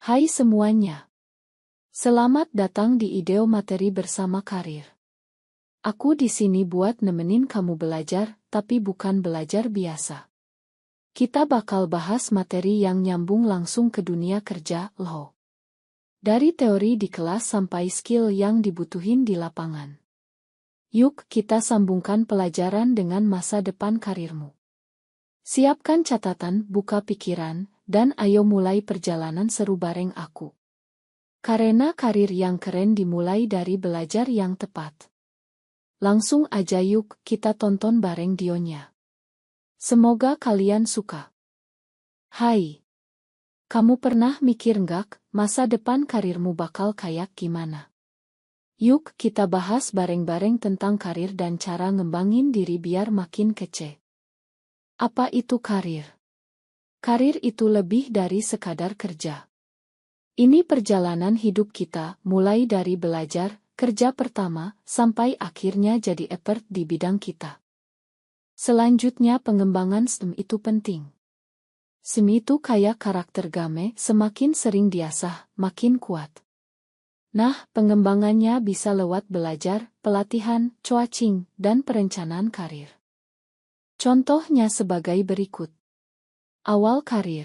Hai semuanya. Selamat datang di Ideo Materi bersama Karir. Aku di sini buat nemenin kamu belajar, tapi bukan belajar biasa. Kita bakal bahas materi yang nyambung langsung ke dunia kerja, loh. Dari teori di kelas sampai skill yang dibutuhin di lapangan. Yuk kita sambungkan pelajaran dengan masa depan karirmu. Siapkan catatan, buka pikiran, dan ayo mulai perjalanan seru bareng aku. Karena karir yang keren dimulai dari belajar yang tepat. Langsung aja yuk kita tonton bareng videonya. Semoga kalian suka. Hai. Kamu pernah mikir nggak, masa depan karirmu bakal kayak gimana? Yuk kita bahas bareng-bareng tentang karir dan cara ngembangin diri biar makin kece. Apa itu karir? Karir itu lebih dari sekadar kerja. Ini perjalanan hidup kita, mulai dari belajar, kerja pertama, sampai akhirnya jadi expert di bidang kita. Selanjutnya pengembangan STEM itu penting. STEM itu kayak karakter game, semakin sering diasah, makin kuat. Nah, pengembangannya bisa lewat belajar, pelatihan, coaching, dan perencanaan karir. Contohnya sebagai berikut. Awal karir.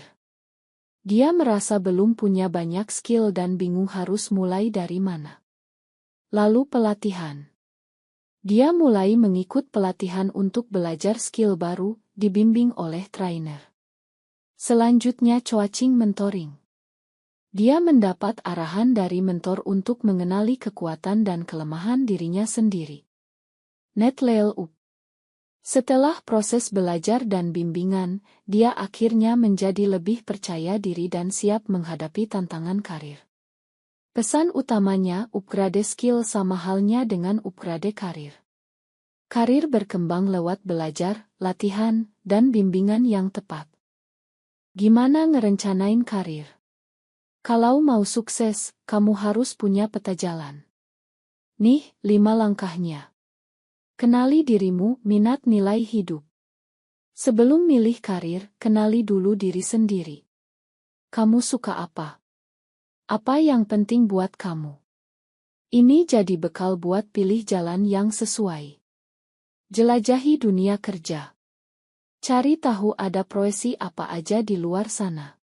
Dia merasa belum punya banyak skill dan bingung harus mulai dari mana. Lalu pelatihan. Dia mulai mengikut pelatihan untuk belajar skill baru, dibimbing oleh trainer. Selanjutnya coaching mentoring. Dia mendapat arahan dari mentor untuk mengenali kekuatan dan kelemahan dirinya sendiri. Net level up. Setelah proses belajar dan bimbingan, dia akhirnya menjadi lebih percaya diri dan siap menghadapi tantangan karir. Pesan utamanya, upgrade skill sama halnya dengan upgrade karir. Karir berkembang lewat belajar, latihan, dan bimbingan yang tepat. Gimana ngerencanain karir? Kalau mau sukses, kamu harus punya peta jalan. Nih, 5 langkahnya. Kenali dirimu, minat nilai hidup. Sebelum milih karir, kenali dulu diri sendiri. Kamu suka apa? Apa yang penting buat kamu? Ini jadi bekal buat pilih jalan yang sesuai. Jelajahi dunia kerja. Cari tahu ada profesi apa aja di luar sana.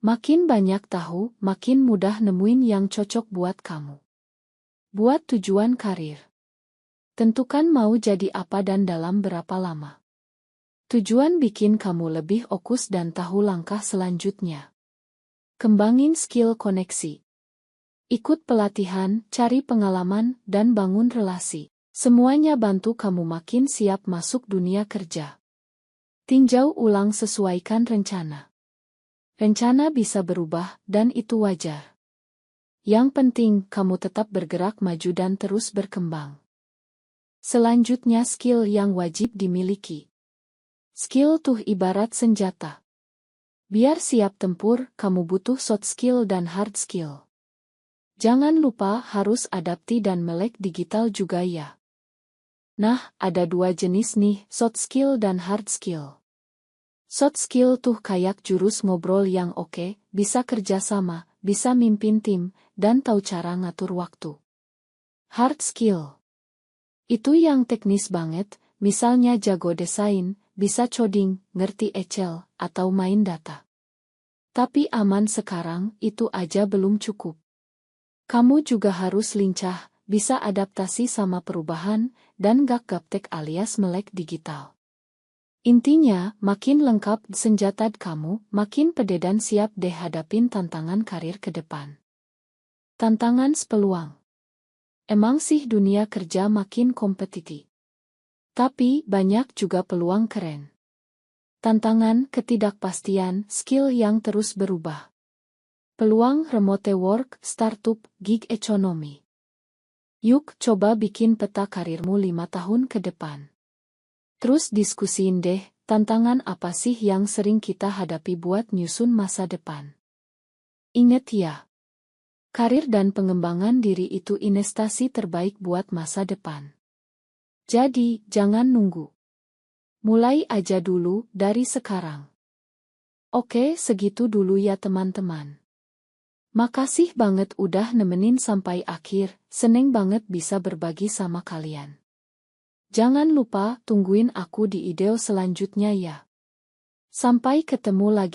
Makin banyak tahu, makin mudah nemuin yang cocok buat kamu. Buat tujuan karir. Tentukan mau jadi apa dan dalam berapa lama. Tujuan bikin kamu lebih fokus dan tahu langkah selanjutnya. Kembangin skill koneksi. Ikut pelatihan, cari pengalaman, dan bangun relasi. Semuanya bantu kamu makin siap masuk dunia kerja. Tinjau ulang, sesuaikan rencana. Rencana bisa berubah, dan itu wajar. Yang penting, kamu tetap bergerak maju dan terus berkembang. Selanjutnya skill yang wajib dimiliki. Skill tuh ibarat senjata. Biar siap tempur, kamu butuh soft skill dan hard skill. Jangan lupa harus adapti dan melek digital juga ya. Nah, ada 2 jenis nih, soft skill dan hard skill. Soft skill tuh kayak jurus ngobrol yang oke, bisa kerja sama, bisa mimpin tim, dan tahu cara ngatur waktu. Hard skill. Itu yang teknis banget, misalnya jago desain, bisa coding, ngerti Excel, atau main data. Tapi aman sekarang, itu aja belum cukup. Kamu juga harus lincah, bisa adaptasi sama perubahan, dan gak gaptek alias melek digital. Intinya, makin lengkap senjata kamu, makin pede dan siap deh hadapin tantangan karir ke depan. Tantangan peluang. Emang sih dunia kerja makin kompetitif. Tapi banyak juga peluang keren. Tantangan, ketidakpastian, skill yang terus berubah. Peluang remote work, startup, gig economy. Yuk coba bikin peta karirmu 5 tahun ke depan. Terus diskusiin deh, tantangan apa sih yang sering kita hadapi buat nyusun masa depan. Ingat ya. Karir dan pengembangan diri itu investasi terbaik buat masa depan. Jadi, jangan nunggu. Mulai aja dulu, dari sekarang. Oke, segitu dulu ya teman-teman. Makasih banget udah nemenin sampai akhir, seneng banget bisa berbagi sama kalian. Jangan lupa tungguin aku di video selanjutnya ya. Sampai ketemu lagi.